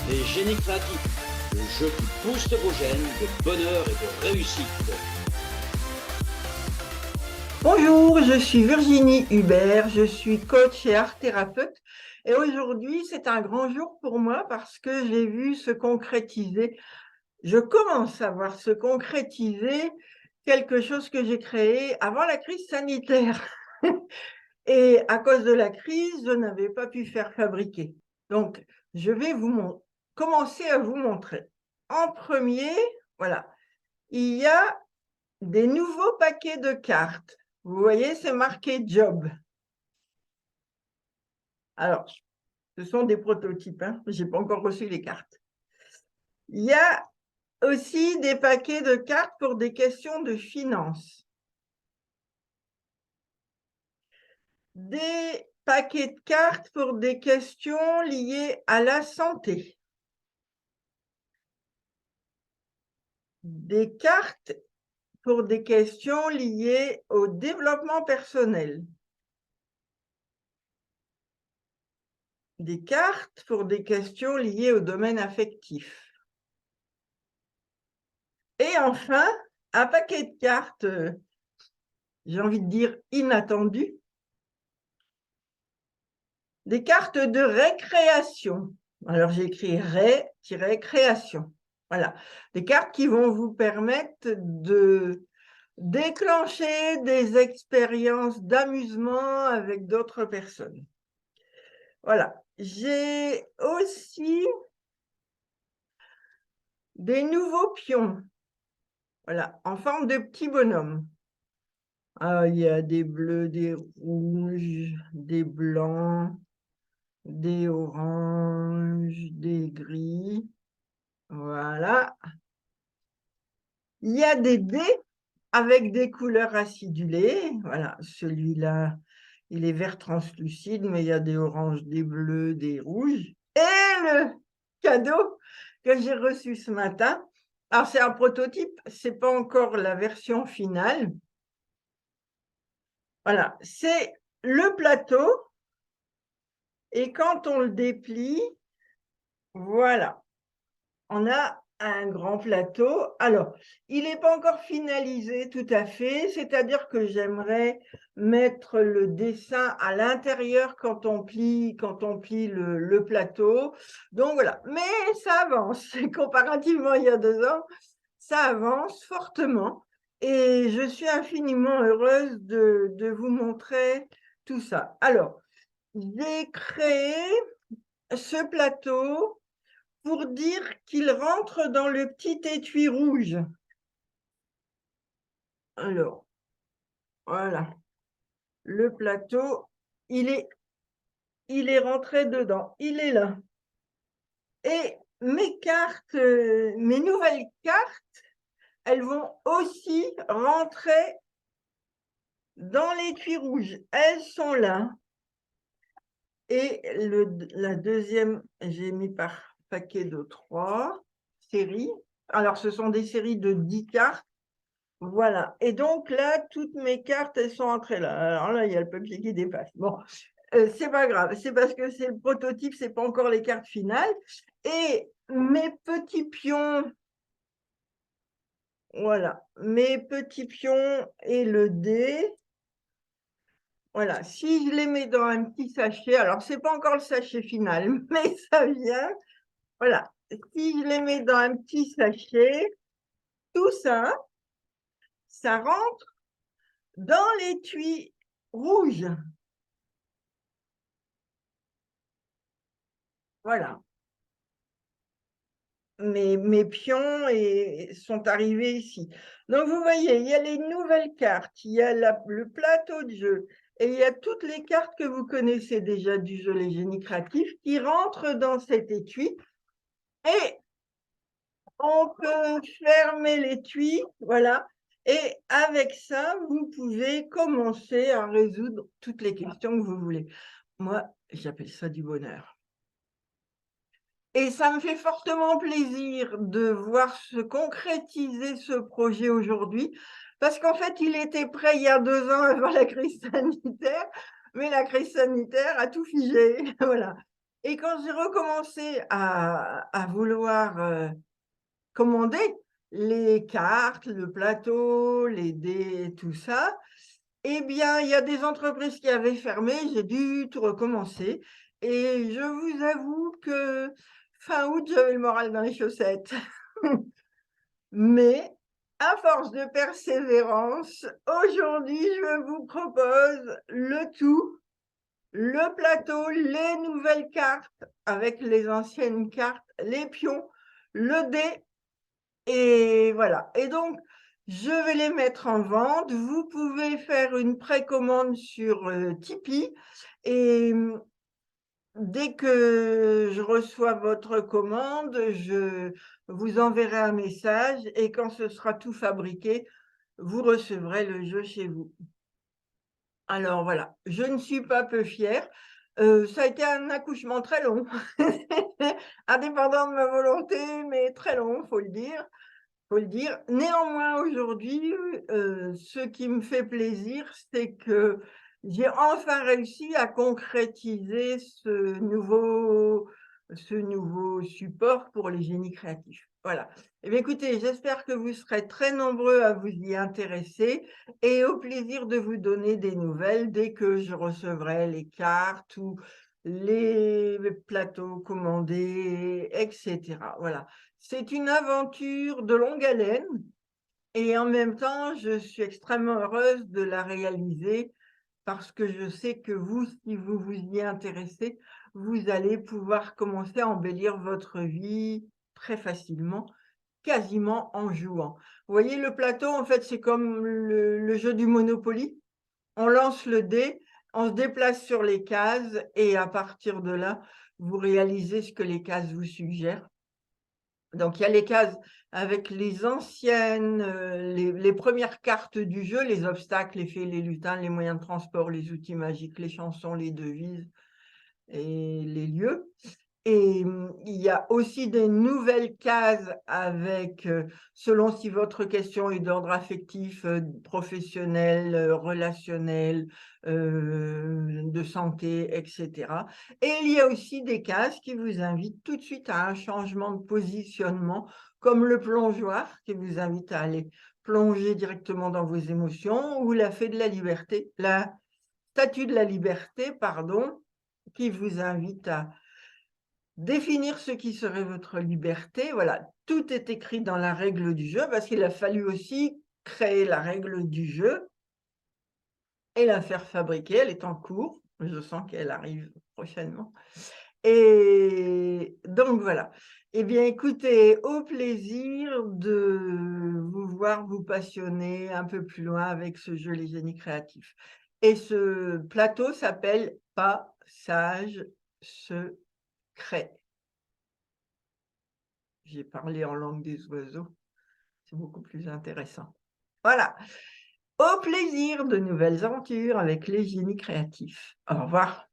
Les génies créatifs, le jeu qui booste vos gènes de bonheur et de réussite. Bonjour, je suis Virginie Hubert, je suis coach et art thérapeute et aujourd'hui c'est un grand jour pour moi parce que j'ai vu se concrétiser, je commence à voir se concrétiser quelque chose que j'ai créé avant la crise sanitaire et à cause de la crise, je n'avais pas pu faire fabriquer. Donc je vais commencer à vous montrer. En premier, voilà, il y a des nouveaux paquets de cartes. Vous voyez, c'est marqué Job. Alors, ce sont des prototypes, hein. Je n'ai pas encore reçu les cartes. Il y a aussi des paquets de cartes pour des questions de finances. Des paquets de cartes pour des questions liées à la santé. Des cartes pour des questions liées au développement personnel. Des cartes pour des questions liées au domaine affectif. Et enfin, un paquet de cartes, j'ai envie de dire inattendues, des cartes de récréation. Alors, j'ai écrit ré-création. Voilà, des cartes qui vont vous permettre de déclencher des expériences d'amusement avec d'autres personnes. Voilà, j'ai aussi des nouveaux pions, voilà, en forme de petits bonhommes. Ah, il y a des bleus, des rouges, des blancs, des oranges, des gris. Voilà. Il y a des dés avec des couleurs acidulées. Voilà, celui-là, il est vert translucide, mais il y a des oranges, des bleus, des rouges. Et le cadeau que j'ai reçu ce matin, alors c'est un prototype, ce n'est pas encore la version finale. Voilà, c'est le plateau. Et quand on le déplie, voilà, on a un grand plateau. Alors, il n'est pas encore finalisé tout à fait, c'est-à-dire que j'aimerais mettre le dessin à l'intérieur quand on plie le plateau. Donc voilà, mais ça avance. Comparativement il y a 2 ans, ça avance fortement. Et je suis infiniment heureuse de vous montrer tout ça. Alors, j'ai créé ce plateau pour dire qu'il rentre dans le petit étui rouge. Alors, voilà, le plateau, il est rentré dedans, il est là. Et mes cartes, mes nouvelles cartes, elles vont aussi rentrer dans l'étui rouge. Elles sont là. Et la deuxième, j'ai mis par paquet de 3 séries. Alors, ce sont des séries de 10 cartes. Voilà. Et donc là, toutes mes cartes, elles sont entrées là. Alors là, il y a le papier qui dépasse. Bon, c'est pas grave. C'est parce que c'est le prototype, c'est pas encore les cartes finales. Et mes petits pions, voilà, mes petits pions et le dé. Voilà, si je les mets dans un petit sachet, alors c'est pas encore le sachet final, mais ça vient. Voilà, si je les mets dans un petit sachet, tout ça, ça rentre dans l'étui rouge. Voilà. Mes pions sont arrivés ici. Donc, vous voyez, il y a les nouvelles cartes, il y a le plateau de jeu et il y a toutes les cartes que vous connaissez déjà du jeu Les Génies Créatifs qui rentrent dans cet étui. Et on peut fermer l'étui, voilà. Et avec ça, vous pouvez commencer à résoudre toutes les questions que vous voulez. Moi, j'appelle ça du bonheur. Et ça me fait fortement plaisir de voir se concrétiser ce projet aujourd'hui, parce qu'en fait, il était prêt il y a 2 ans avant la crise sanitaire, mais la crise sanitaire a tout figé. Voilà. Et quand j'ai recommencé à vouloir commander les cartes, le plateau, les dés, tout ça, eh bien, il y a des entreprises qui avaient fermé, j'ai dû tout recommencer. Et je vous avoue que fin août, j'avais le moral dans les chaussettes. Mais à force de persévérance, aujourd'hui, je vous propose le tout, le plateau, les nouvelles cartes avec les anciennes cartes, les pions, le dé. Et voilà. Et donc, je vais les mettre en vente. Vous pouvez faire une précommande sur Tipeee. Et dès que je reçois votre commande, je vous enverrai un message. Et quand ce sera tout fabriqué, vous recevrez le jeu chez vous. Alors voilà, je ne suis pas peu fière. Ça a été un accouchement très long, indépendant de ma volonté, mais très long, faut le dire. Faut le dire. Néanmoins, aujourd'hui, ce qui me fait plaisir, c'est que j'ai enfin réussi à concrétiser ce nouveau support pour les génies créatifs. Voilà. Eh bien, écoutez, j'espère que vous serez très nombreux à vous y intéresser et au plaisir de vous donner des nouvelles dès que je recevrai les cartes ou les plateaux commandés, etc. Voilà. C'est une aventure de longue haleine et en même temps, je suis extrêmement heureuse de la réaliser parce que je sais que vous, si vous vous y intéressez, vous allez pouvoir commencer à embellir votre vie très facilement, quasiment en jouant. Vous voyez, le plateau, en fait, c'est comme le jeu du Monopoly. On lance le dé, on se déplace sur les cases et à partir de là, vous réalisez ce que les cases vous suggèrent. Donc, il y a les cases avec les anciennes, les premières cartes du jeu, les obstacles, les fées, les lutins, les moyens de transport, les outils magiques, les chansons, les devises et les lieux. Et il y a aussi des nouvelles cases avec, selon si votre question est d'ordre affectif, professionnel, relationnel, de santé, etc. Et il y a aussi des cases qui vous invitent tout de suite à un changement de positionnement, comme le plongeoir, qui vous invite à aller plonger directement dans vos émotions, ou la fée de la liberté, la statue de la liberté, pardon, qui vous invite à définir ce qui serait votre liberté. Voilà, tout est écrit dans la règle du jeu parce qu'il a fallu aussi créer la règle du jeu et la faire fabriquer. Elle est en cours. Je sens qu'elle arrive prochainement. Et donc voilà. Eh bien, écoutez, au plaisir de vous voir vous passionner un peu plus loin avec ce jeu Les Génies Créatifs. Et ce plateau s'appelle Passage secret. J'ai parlé en langue des oiseaux, c'est beaucoup plus intéressant. Voilà, au plaisir de nouvelles aventures avec les génies créatifs. Au revoir.